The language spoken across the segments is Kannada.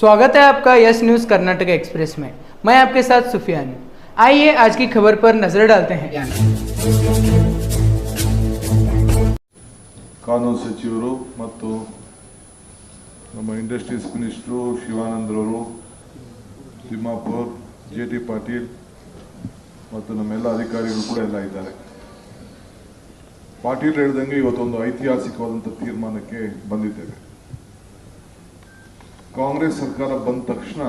स्वागत है आपका यस न्यूज़ कर्नाटक एक्सप्रेस में। मैं आपके साथ सुफियान हूं। आइए आज की खबर पर नजर डालते हैं। ಕಾನೂನು ಸಚಿವರು ಮತ್ತು ನಮ್ಮ ಇಂಡಸ್ಟ್ರೀಸ್ ಮಿನಿಸ್ಟ್ರು ಶಿವಾನಂದರವರು, ತಿಮ್ಮಾಪುರ್, ಜೆ.ಟಿ. ಪಾಟೀಲ್ ಮತ್ತು ನಮ್ಮೆಲ್ಲ ಅಧಿಕಾರಿಗಳು ಕೂಡ ಎಲ್ಲ ಇದ್ದಾರೆ. ಪಾಟೀಲ್ ಹೇಳಿದಂಗೆ ಇವತ್ತೊಂದು ಐತಿಹಾಸಿಕವಾದಂಥ ತೀರ್ಮಾನಕ್ಕೆ ಬಂದಿದ್ದೇವೆ. ಕಾಂಗ್ರೆಸ್ ಸರ್ಕಾರ ಬಂದ ತಕ್ಷಣ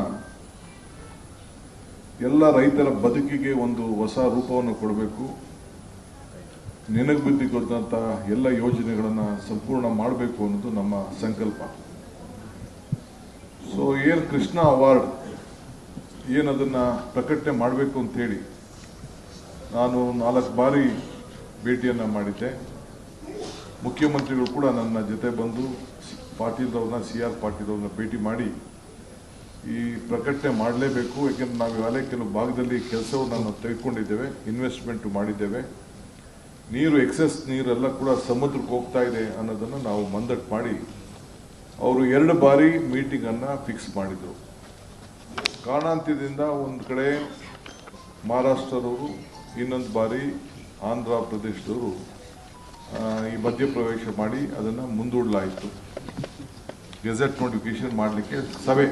ಎಲ್ಲ ರೈತರ ಬದುಕಿಗೆ ಒಂದು ಹೊಸ ರೂಪವನ್ನು ಕೊಡಬೇಕು, ನೆನಗುದ್ದಿಕೊಂಡಂಥ ಎಲ್ಲ ಯೋಜನೆಗಳನ್ನು ಸಂಪೂರ್ಣ ಮಾಡಬೇಕು ಅನ್ನೋದು ನಮ್ಮ ಸಂಕಲ್ಪ. ಸೊ ಏನು ಕೃಷ್ಣ ಅವಾರ್ಡ್ ಏನದನ್ನು ಪ್ರಕಟಣೆ ಮಾಡಬೇಕು ಅಂತೇಳಿ ನಾನು 4 ಬಾರಿ ಭೇಟಿಯನ್ನು ಮಾಡಿದ್ದೆ. ಮುಖ್ಯಮಂತ್ರಿಗಳು ಕೂಡ ನನ್ನ ಜೊತೆ ಬಂದು ಪಾಟೀಲ್ರವ್ರನ್ನ, ಸಿ.ಆರ್. ಪಾಟೀಲ್ರವ್ರನ್ನ ಭೇಟಿ ಮಾಡಿ ಈ ಪ್ರಕಟಣೆ ಮಾಡಲೇಬೇಕು, ಯಾಕೆಂದ್ರೆ ನಾವು ಈಗಾಗಲೇ ಕೆಲವು ಭಾಗದಲ್ಲಿ ಕೆಲಸವನ್ನು ನಾವು ತೆಗೆದುಕೊಂಡಿದ್ದೇವೆ, ಇನ್ವೆಸ್ಟ್ಮೆಂಟ್ ಮಾಡಿದ್ದೇವೆ, ನೀರು ಎಕ್ಸೆಸ್ ನೀರೆಲ್ಲ ಕೂಡ ಸಮುದ್ರಕ್ಕೆ ಹೋಗ್ತಾ ಇದೆ ಅನ್ನೋದನ್ನು ನಾವು ಮಂದಟ್ಟು ಮಾಡಿ ಅವರು 2 ಬಾರಿ ಮೀಟಿಂಗನ್ನು ಫಿಕ್ಸ್ ಮಾಡಿದರು. ಕಾರಣಾಂತರದಿಂದ ಒಂದು ಕಡೆ ಮಹಾರಾಷ್ಟ್ರದವರು, ಇನ್ನೊಂದು ಬಾರಿ ಆಂಧ್ರ ಪ್ರದೇಶದವರು ಈ ಮಧ್ಯಪ್ರವೇಶ ಮಾಡಿ ಅದನ್ನು ಮುಂದೂಡಲಾಯಿತು. ಗೆಜೆಟ್ ನೋಟಿಫಿಕೇಶನ್ ಮಾಡಲಿಕ್ಕೆ ಸಭೆ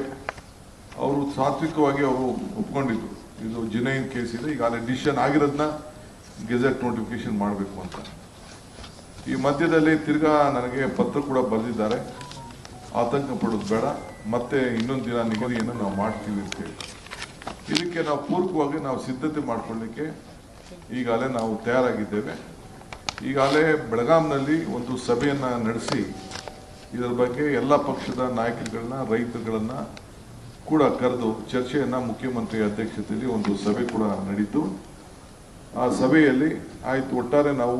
ಅವರು ಸಾತ್ವಿಕವಾಗಿ ಅವರು ಒಪ್ಕೊಂಡಿದ್ರು. ಇದು ಜಿನೈನ್ ಕೇಸ್ ಇದೆ, ಈಗಾಗಲೇ ಡಿಸಿಷನ್ ಆಗಿರೋದನ್ನ ಗೆಜೆಟ್ ನೋಟಿಫಿಕೇಶನ್ ಮಾಡಬೇಕು ಅಂತ. ಈ ಮಧ್ಯದಲ್ಲಿ ತಿರ್ಗಾ ನನಗೆ ಪತ್ರ ಕೂಡ ಬರೆದಿದ್ದಾರೆ, ಆತಂಕ ಪಡೋದು ಬೇಡ, ಮತ್ತೆ ಇನ್ನೊಂದು ದಿನ ನಿಗದಿಯನ್ನು ನಾವು ಮಾಡ್ತೀವಿ ಅಂತೇಳಿ. ಇದಕ್ಕೆ ನಾವು ಪೂರ್ವಕವಾಗಿ ನಾವು ಸಿದ್ಧತೆ ಮಾಡಿಕೊಳ್ಳಿಕ್ಕೆ ಈಗಾಗಲೇ ನಾವು ತಯಾರಾಗಿದ್ದೇವೆ. ಈಗಾಗಲೇ ಬೆಳಗಾಂನಲ್ಲಿ ಒಂದು ಸಭೆಯನ್ನು ನಡೆಸಿ ಇದರ ಬಗ್ಗೆ ಎಲ್ಲ ಪಕ್ಷದ ನಾಯಕರುಗಳನ್ನ, ರೈತರುಗಳನ್ನ ಕೂಡ ಕರೆದು ಚರ್ಚೆಯನ್ನು ಮುಖ್ಯಮಂತ್ರಿ ಅಧ್ಯಕ್ಷತೆಯಲ್ಲಿ ಒಂದು ಸಭೆ ಕೂಡ ನಡೀತು. ಆ ಸಭೆಯಲ್ಲಿ ಆಯಿತು, ಒಟ್ಟಾರೆ ನಾವು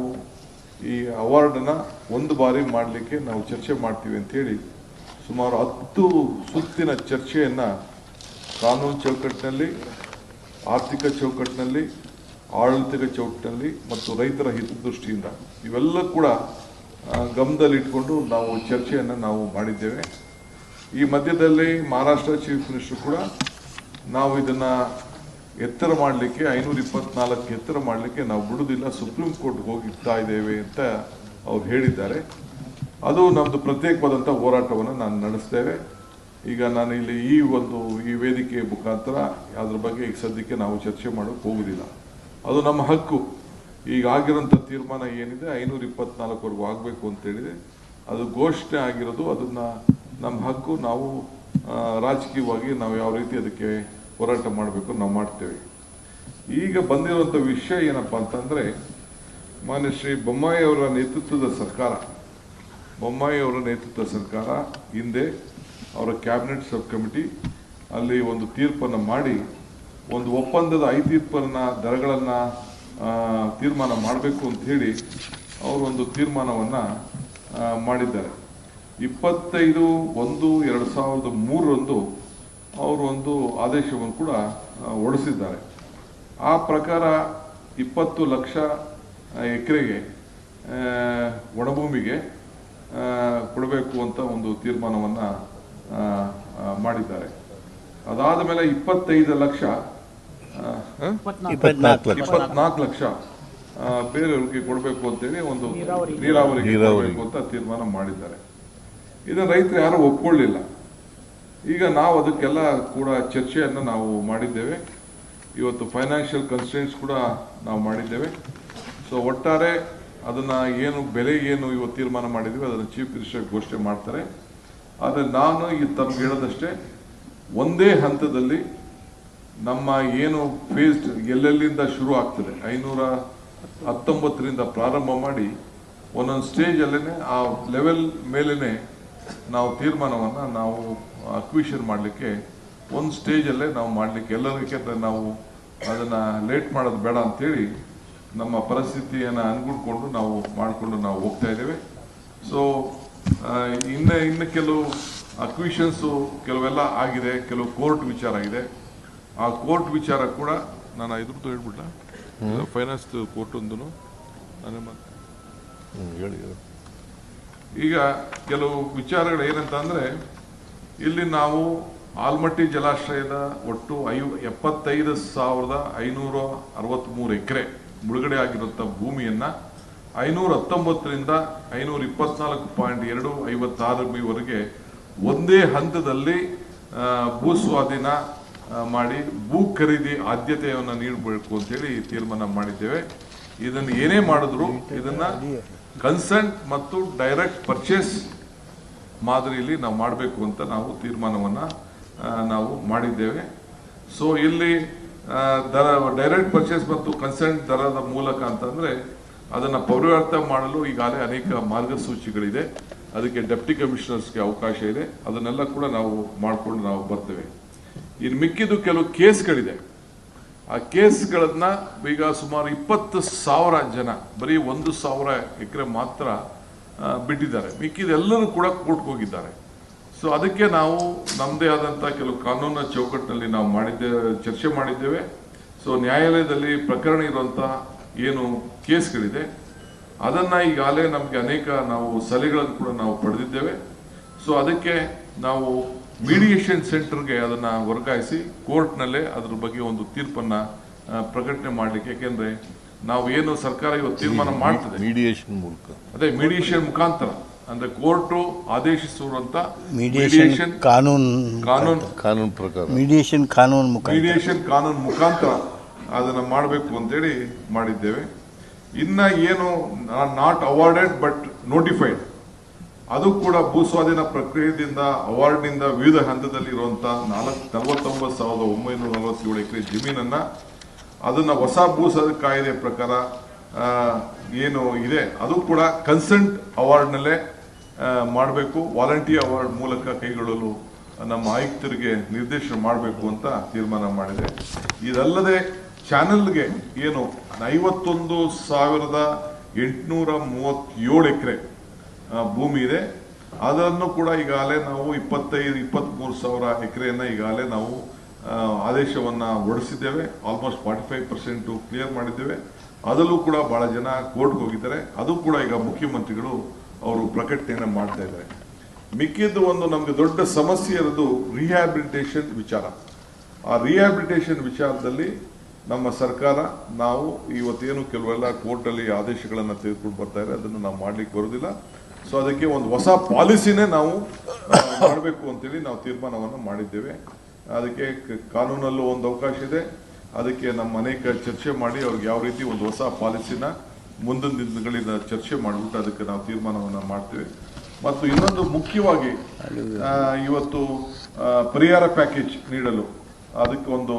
ಈ ಅವಾರ್ಡನ್ನು 1 ಬಾರಿ ಮಾಡಲಿಕ್ಕೆ ನಾವು ಚರ್ಚೆ ಮಾಡ್ತೀವಿ ಅಂತೇಳಿ ಸುಮಾರು 10 ಸುತ್ತಿನ ಚರ್ಚೆಯನ್ನು ಕಾನೂನು ಚೌಕಟ್ಟಿನಲ್ಲಿ, ಆರ್ಥಿಕ ಚೌಕಟ್ಟಿನಲ್ಲಿ, ಆಡಳಿತಿಕ ಚೌಕಟ್ಟಿನಲ್ಲಿ ಮತ್ತು ರೈತರ ಹಿತದೃಷ್ಟಿಯಿಂದ ಇವೆಲ್ಲ ಕೂಡ ಗಮನದಲ್ಲಿಟ್ಕೊಂಡು ನಾವು ಚರ್ಚೆಯನ್ನು ನಾವು ಮಾಡಿದ್ದೇವೆ. ಈ ಮಧ್ಯದಲ್ಲಿ ಮಹಾರಾಷ್ಟ್ರ ಚೀಫ್ ಮಿನಿಸ್ಟರ್ ಕೂಡ ನಾವು ಇದನ್ನು ಎತ್ತರ ಮಾಡಲಿಕ್ಕೆ 524 ಎತ್ತರ ಮಾಡಲಿಕ್ಕೆ ನಾವು ಬಿಡುವುದಿಲ್ಲ, ಸುಪ್ರೀಂ ಕೋರ್ಟ್ಗೆ ಹೋಗ್ತಾ ಇದ್ದೇವೆ ಅಂತ ಅವ್ರು ಹೇಳಿದ್ದಾರೆ. ಅದು ನಮ್ಮದು ಪ್ರತ್ಯೇಕವಾದಂಥ ಹೋರಾಟವನ್ನು ನಾನು ನಡೆಸ್ತೇವೆ. ಈಗ ನಾನು ಇಲ್ಲಿ ಈ ವೇದಿಕೆ ಮುಖಾಂತರ ಅದ್ರ ಬಗ್ಗೆ ಈಗ ಸದ್ಯಕ್ಕೆ ನಾವು ಚರ್ಚೆ ಮಾಡೋಕ್ಕೆ ಹೋಗುವುದಿಲ್ಲ. ಅದು ನಮ್ಮ ಹಕ್ಕು. ಈಗ ಆಗಿರೋಂಥ ತೀರ್ಮಾನ ಏನಿದೆ 524ವರೆಗೂ ಆಗಬೇಕು ಅಂತೇಳಿದೆ, ಅದು ಘೋಷಣೆ ಆಗಿರೋದು, ಅದನ್ನು ನಮ್ಮ ಹಕ್ಕು. ನಾವು ರಾಜಕೀಯವಾಗಿ ನಾವು ಯಾವ ರೀತಿ ಅದಕ್ಕೆ ಹೋರಾಟ ಮಾಡಬೇಕು ನಾವು ಮಾಡ್ತೇವೆ. ಈಗ ಬಂದಿರುವಂಥ ವಿಷಯ ಏನಪ್ಪ ಅಂತಂದರೆ, ಮಾನ್ಯ ಶ್ರೀ ಬೊಮ್ಮಾಯಿ ಅವರ ನೇತೃತ್ವದ ಸರ್ಕಾರ ಹಿಂದೆ ಅವರ ಕ್ಯಾಬಿನೆಟ್ ಸಬ್ ಕಮಿಟಿ ಅಲ್ಲಿ ಒಂದು ತೀರ್ಪನ್ನು ಮಾಡಿ ಒಂದು ಒಪ್ಪಂದದ 5 ತೀರ್ಪನ್ನ ದರಗಳನ್ನು ತೀರ್ಮಾನ ಮಾಡಬೇಕು ಅಂತ ಹೇಳಿ ಅವರು ಒಂದು ತೀರ್ಮಾನವನ್ನು ಮಾಡಿದ್ದಾರೆ. 25/1/2003 ಅವರು ಒಂದು ಆದೇಶವನ್ನು ಕೂಡ ಹೊರಡಿಸಿದ್ದಾರೆ. ಆ ಪ್ರಕಾರ 20 ಲಕ್ಷ ಎಕರೆಗೆ ಒಣಭೂಮಿಗೆ ಕೊಡಬೇಕು ಅಂತ ಒಂದು ತೀರ್ಮಾನವನ್ನು ಮಾಡಿದ್ದಾರೆ. ಅದಾದ ಮೇಲೆ 24 ಲಕ್ಷ ಬೇರೆಯವ್ರಿಗೆ ಕೊಡಬೇಕು ಅಂತೇಳಿ ಒಂದು ನೀರಾವರಿಗೆ ಕೊಡಬೇಕು ಅಂತ ತೀರ್ಮಾನ ಮಾಡಿದ್ದಾರೆ. ಇದನ್ನು ರೈತರು ಯಾರು ಒಪ್ಕೊಳ್ಳಿಲ್ಲ. ಈಗ ನಾವು ಅದಕ್ಕೆಲ್ಲ ಕೂಡ ಚರ್ಚೆಯನ್ನು ನಾವು ಮಾಡಿದ್ದೇವೆ. ಇವತ್ತು ಫೈನಾನ್ಷಿಯಲ್ ಕನ್ಸ್ಟ್ರೇಂಟ್ಸ್ ಕೂಡ ನಾವು ಮಾಡಿದ್ದೇವೆ. ಸೊ ಒಟ್ಟಾರೆ ಅದನ್ನು ಬೆಲೆ ಇವತ್ತು ತೀರ್ಮಾನ ಮಾಡಿದ್ದೀವಿ ಅದನ್ನು ಚೀಫ್ ಮಿನಿಸ್ಟರ್ ಘೋಷಣೆ ಮಾಡ್ತಾರೆ. ಆದರೆ ನಾನು ತಮ್ಗೆ ಹೇಳೋದಷ್ಟೇ, ಒಂದೇ ಹಂತದಲ್ಲಿ ನಮ್ಮ ಫೇಸ್ಡ್ ಎಲ್ಲೆಲ್ಲಿಂದ ಶುರು ಆಗ್ತದೆ 519ರಿಂದ ಪ್ರಾರಂಭ ಮಾಡಿ ಒಂದೊಂದು ಸ್ಟೇಜಲ್ಲೇ ಆ ಲೆವೆಲ್ ಮೇಲೇ ನಾವು ತೀರ್ಮಾನವನ್ನು ನಾವು ಅಕ್ವಿಷನ್ ಮಾಡಲಿಕ್ಕೆ ಒಂದು ಸ್ಟೇಜಲ್ಲೇ ನಾವು ಮಾಡಲಿಕ್ಕೆ ಎಲ್ಲರಿಗೂ ನಾವು ಅದನ್ನು ಲೇಟ್ ಮಾಡೋದು ಬೇಡ ಅಂತೇಳಿ ನಮ್ಮ ಪರಿಸ್ಥಿತಿಯನ್ನು ಅನುಗುಣಕೊಂಡು ನಾವು ಮಾಡಿಕೊಂಡು ನಾವು ಹೋಗ್ತಾ ಇದ್ದೇವೆ. ಸೊ ಇನ್ನು ಕೆಲವು ಅಕ್ವಿಷನ್ಸು ಕೆಲವೆಲ್ಲ ಆಗಿದೆ, ಕೆಲವು ಕೋರ್ಟ್ ವಿಚಾರ ಆಗಿದೆ. ಆ ಕೋರ್ಟ್ ವಿಚಾರ ಕೂಡ ನಾನು ಇದ್ರದ್ದು ಹೇಳ್ಬಿಟ್ಟ, ಫೈನಾನ್ಸ್ ಕೋರ್ಟ್ ಒಂದು ನಾನು ಹೇಳಿ. ಈಗ ಕೆಲವು ವಿಚಾರಗಳು ಏನಂತ ಅಂದರೆ, ಇಲ್ಲಿ ನಾವು ಆಲ್ಮಟ್ಟಿ ಜಲಾಶಯದ ಒಟ್ಟು 75,563 ಎಕರೆ ಮುಳುಗಡೆ ಆಗಿರುವಂಥ ಭೂಮಿಯನ್ನು 519ರಿಂದ 524.256 ವರೆಗೆ ಒಂದೇ ಹಂತದಲ್ಲಿ ಭೂಸ್ವಾಧೀನ ಮಾಡಿ ಭೂ ಖರೀದಿ ಆದ್ಯತೆಯನ್ನು ನೀಡಬೇಕು ಅಂತೇಳಿ ತೀರ್ಮಾನ ಮಾಡಿದ್ದೇವೆ. ಇದನ್ನು ಏನೇ ಮಾಡಿದ್ರು ಇದನ್ನ ಕನ್ಸೆಂಟ್ ಮತ್ತು ಡೈರೆಕ್ಟ್ ಪರ್ಚೇಸ್ ಮಾದರಿಯಲ್ಲಿ ನಾವು ಮಾಡಬೇಕು ಅಂತ ನಾವು ತೀರ್ಮಾನವನ್ನು ನಾವು ಮಾಡಿದ್ದೇವೆ. ಸೊ ಇಲ್ಲಿ ದರ ಡೈರೆಕ್ಟ್ ಪರ್ಚೇಸ್ ಮತ್ತು ಕನ್ಸೆಂಟ್ ದರದ ಮೂಲಕ ಅಂತಂದರೆ ಅದನ್ನು ಪೌರಾರ್ಥ ಮಾಡಲು ಈಗಾಗಲೇ ಅನೇಕ ಮಾರ್ಗಸೂಚಿಗಳಿದೆ. ಅದಕ್ಕೆ ಡೆಪ್ಟಿ ಕಮಿಷನರ್ಸ್ಗೆ ಅವಕಾಶ ಇದೆ. ಅದನ್ನೆಲ್ಲ ಕೂಡ ನಾವು ಮಾಡಿಕೊಂಡು ನಾವು ಬರ್ತೇವೆ. ಇನ್ನು ಮಿಕ್ಕಿದ್ದು ಕೆಲವು ಕೇಸ್ಗಳಿದೆ. ಆ ಕೇಸ್ಗಳನ್ನ ಈಗ ಸುಮಾರು 20,000 ಜನ ಬರೀ 1,000 ಎಕರೆ ಮಾತ್ರ ಬಿಟ್ಟಿದ್ದಾರೆ. ಮಿಕ್ಕಿದೆಲ್ಲರೂ ಕೂಡ ಕೋರ್ಟ್ಗೆ ಹೋಗಿದ್ದಾರೆ. ಸೊ ಅದಕ್ಕೆ ನಾವು ನಮ್ಮದೇ ಆದಂಥ ಕೆಲವು ಕಾನೂನಿನ ಚೌಕಟ್ಟಿನಲ್ಲಿ ನಾವು ಚರ್ಚೆ ಮಾಡಿದ್ದೇವೆ. ಸೊ ನ್ಯಾಯಾಲಯದಲ್ಲಿ ಪ್ರಕರಣ ಇರುವಂಥ ಏನು ಕೇಸ್ಗಳಿದೆ ಅದನ್ನು ಈಗಾಗಲೇ ನಮಗೆ ಅನೇಕ ನಾವು ಸಲಹೆಗಳನ್ನು ಕೂಡ ನಾವು ಪಡೆದಿದ್ದೇವೆ. ಸೊ ಅದಕ್ಕೆ ನಾವು ಮೀಡಿಯೇಷನ್ ಸೆಂಟರ್ಗೆ ಅದನ್ನು ವರ್ಗಾಯಿಸಿ ಕೋರ್ಟ್ನಲ್ಲೇ ಅದ್ರ ಬಗ್ಗೆ ಒಂದು ತೀರ್ಪನ್ನು ಪ್ರಕಟಣೆ ಮಾಡಲಿಕ್ಕೆ, ಯಾಕೆಂದರೆ ನಾವು ಏನು ಸರ್ಕಾರ ಇವತ್ತು ತೀರ್ಮಾನ ಮಾಡ್ತದೆ ಮೀಡಿಯೇಷನ್ ಮೂಲಕ, ಅದೇ ಮೀಡಿಯೇಷನ್ ಮುಖಾಂತರ ಅಂದ್ರೆ ಕೋರ್ಟು ಆದೇಶಿಸುವಂತ ಮೀಡಿಯೇಷನ್ ಕಾನೂನು ಪ್ರಕಾರ ಮೀಡಿಯೇಷನ್ ಕಾನೂನು ಮುಖಾಂತರ ಅದನ್ನ ಮಾಡಬೇಕು ಅಂತೇಳಿ ಮಾಡಿದ್ದೇವೆ. ಇನ್ನ ಏನು ನಾಟ್ ಅವಾರ್ಡೆಡ್ ಬಟ್ ನೋಟಿಫೈಡ್, ಅದು ಕೂಡ ಭೂಸ್ವಾಧೀನ ಪ್ರಕ್ರಿಯೆಯಿಂದ ಅವಾರ್ಡ್ನಿಂದ ವಿವಿಧ ಹಂತದಲ್ಲಿ ಇರುವಂತಹ 49,947 ಎಕರೆ ಜಮೀನನ್ನ ಅದನ್ನ ಹೊಸ ಭೂ ಕಾಯ್ದೆ ಪ್ರಕಾರ ಏನು ಇದೆ ಅದು ಕೂಡ ಕನ್ಸೆಂಟ್ ಅವಾರ್ಡ್ನಲ್ಲೇ ಮಾಡಬೇಕು. ವಾಲಂಟಿಯರ್ ಅವಾರ್ಡ್ ಮೂಲಕ ಕೈಗೊಳ್ಳಲು ನಮ್ಮ ಆಯುಕ್ತರಿಗೆ ನಿರ್ದೇಶನ ಮಾಡಬೇಕು ಅಂತ ತೀರ್ಮಾನ ಮಾಡಿದೆ. ಇದಲ್ಲದೆ ಚಾನೆಲ್ಗೆ ಏನು 51,837 ಎಕರೆ ಭೂಮಿ ಇದೆ. ಅದನ್ನು ಕೂಡ ಈಗಾಗಲೇ ನಾವು 23,000 ಎಕರೆಯನ್ನು ಈಗಾಗಲೇ ನಾವು ಆದೇಶವನ್ನು ಹೊರಡಿಸಿದ್ದೇವೆ. ಆಲ್ಮೋಸ್ಟ್ 45% ಕ್ಲಿಯರ್ ಮಾಡಿದ್ದೇವೆ. ಅದರಲ್ಲೂ ಕೂಡ ಬಹಳ ಜನ ಕೋರ್ಟ್ಗೆ ಹೋಗಿದ್ದಾರೆ. ಅದು ಕೂಡ ಈಗ ಮುಖ್ಯಮಂತ್ರಿಗಳು ಅವರು ಪ್ರಕಟಣೆಯನ್ನು ಮಾಡ್ತಾ ಇದ್ದಾರೆ. ಮಿಕ್ಕಿದ್ದು ಒಂದು ನಮಗೆ ದೊಡ್ಡ ಸಮಸ್ಯೆ ಇರೋದು ರಿಹ್ಯಾಬಿಲಿಟೇಷನ್ ವಿಚಾರ. ಆ ರಿಹ್ಯಾಬಿಲಿಟೇಷನ್ ವಿಚಾರದಲ್ಲಿ ನಮ್ಮ ಸರ್ಕಾರ ನಾವು ಇವತ್ತೇನು ಕೆಲವೆಲ್ಲ ಕೋರ್ಟಲ್ಲಿ ಆದೇಶಗಳನ್ನು ತೆಗೆದುಕೊಂಡು ಬರ್ತಾ ಇದೆ, ಅದನ್ನು ನಾವು ಮಾಡ್ಲಿಕ್ಕೆ ಬರೋದಿಲ್ಲ. ಸೊ ಅದಕ್ಕೆ ಒಂದು ಹೊಸ ಪಾಲಿಸಿನೇ ನಾವು ಮಾಡಬೇಕು ಅಂತೇಳಿ ನಾವು ತೀರ್ಮಾನವನ್ನು ಮಾಡಿದ್ದೇವೆ. ಅದಕ್ಕೆ ಕಾನೂನಲ್ಲೂ ಒಂದು ಅವಕಾಶ ಇದೆ. ಅದಕ್ಕೆ ನಮ್ಮ ಅನೇಕ ಚರ್ಚೆ ಮಾಡಿ ಅವ್ರಿಗೆ ಯಾವ ರೀತಿ ಒಂದು ಹೊಸ ಪಾಲಿಸಿನ ಮುಂದಿನ ದಿನಗಳಿಂದ ಚರ್ಚೆ ಮಾಡಿಬಿಟ್ಟು ಅದಕ್ಕೆ ನಾವು ತೀರ್ಮಾನವನ್ನು ಮಾಡ್ತೇವೆ. ಮತ್ತು ಇನ್ನೊಂದು ಮುಖ್ಯವಾಗಿ ಇವತ್ತು ಪರಿಹಾರ ಪ್ಯಾಕೇಜ್ ನೀಡಲು ಅದಕ್ಕೆ ಒಂದು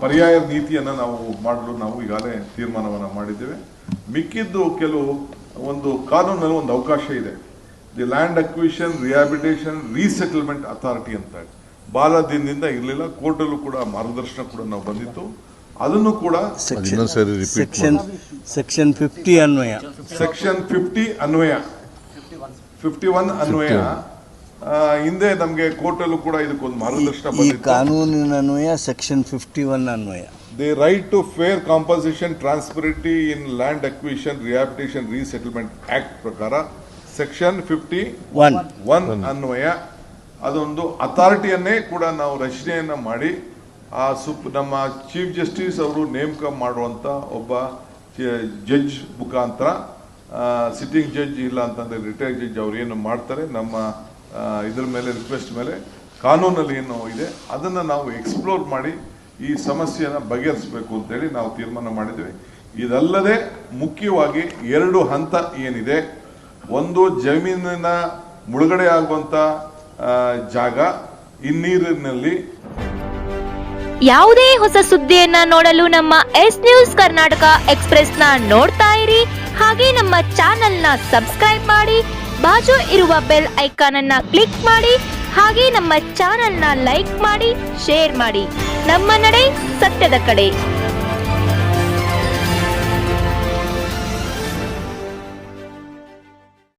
ಪರ್ಯಾಯ ನೀತಿಯನ್ನು ನಾವು ಮಾಡಲು ನಾವು ಈಗಾಗಲೇ ತೀರ್ಮಾನವನ್ನು ಮಾಡಿದ್ದೇವೆ. ಮಿಕ್ಕಿದ್ದು ಕೆಲವು ಒಂದು ಕಾನೂನಲ್ಲಿ ಒಂದು ಅವಕಾಶ ಇದೆ. The land acquisition rehabilitation resettlement authority ಅಂತ ಬಹಳ ದಿನದಿಂದ ಇರಲಿಲ್ಲ. ಕೋರ್ಟಲ್ಲೂ ಕೂಡ ಮಾರ್ಗದರ್ಶನ ಕೂಡ ನಾವು ಬಂದಿತ್ತು. ಅದನ್ನು ಕೂಡ ಸೆಕ್ಷನ್ 50 ಅನ್ವಯ, ಸೆಕ್ಷನ್ 51 ಅನ್ವಯ ಹಿಂದೆ ನಮಗೆ ಕೋರ್ಟಲ್ಲೂ ಕೂಡ ಇದಕ್ಕೊಂದು ಮಾರ್ಗದರ್ಶನ ಬಂದಿತ್ತು. ಕಾನೂನಿನ ಅನ್ವಯ ಸೆಕ್ಷನ್ 51 ಅನ್ವಯ the right to fair compensation transparency in land acquisition rehabilitation resettlement act ಪ್ರಕಾರ ಸೆಕ್ಷನ್ 51 ಅನ್ವಯ ಅದೊಂದು ಅಥಾರಿಟಿಯನ್ನೇ ಕೂಡ ನಾವು ರಚನೆಯನ್ನ ಮಾಡಿ ನಮ್ಮ ಚೀಫ್ ಜಸ್ಟಿಸ್ ಅವರು ನೇಮಕ ಮಾಡುವಂತ ಒಬ್ಬ ಜಡ್ಜ್ ಮುಖಾಂತರ, ಸಿಟ್ಟಿಂಗ್ ಜಡ್ಜ್ ಇಲ್ಲ ಅಂತಂದ್ರೆ ರಿಟೈರ್ಡ್ ಜಡ್ಜ್ ಅವ್ರು ಏನು ಮಾಡ್ತಾರೆ ನಮ್ಮ ಇದ್ರ ಮೇಲೆ ರಿಕ್ವೆಸ್ಟ್ ಮೇಲೆ ಕಾನೂನಲ್ಲಿ ಏನು ಇದೆ ಅದನ್ನು ನಾವು ಎಕ್ಸ್ಪ್ಲೋರ್ ಮಾಡಿ ಈ ಸಮಸ್ಯೆಯನ್ನು ಬಗೆಹರಿಸಬೇಕು ಅಂತೇಳಿ ನಾವು ತೀರ್ಮಾನ ಮಾಡಿದ್ವಿ. ಇದಲ್ಲದೆ ಮುಖ್ಯವಾಗಿ 2 ಹಂತ ಏನಿದೆ, ಒಂದು ಜಮೀನಿನ ಮುಳುಗಡೆ ಆಗುವಂತ ಜಾಗ, ಹಿನ್ನೀರಿನಲ್ಲಿ ಯಾವುದೇ ಹೊಸ ಸುದ್ದಿಯನ್ನ ನೋಡಲು ನಮ್ಮ ಎಸ್ ನ್ಯೂಸ್ ಕರ್ನಾಟಕ ಎಕ್ಸ್ಪ್ರೆಸ್ ನ ನೋಡ್ತಾ ಇರಿ. ಹಾಗೆ ನಮ್ಮ ಚಾನೆಲ್ ನ ಸಬ್ಸ್ಕ್ರೈಬ್ ಮಾಡಿ, ಬಾಜು ಇರುವ ಬೆಲ್ ಐಕಾನ್ ಅನ್ನ ಕ್ಲಿಕ್ ಮಾಡಿ. ಹಾಗೆ ನಮ್ಮ ಚಾನೆಲ್ ನ ಲೈಕ್ ಮಾಡಿ, ಶೇರ್ ಮಾಡಿ. ನಮ್ಮ ನಡೆ ಸತ್ಯದ ಕಡೆ.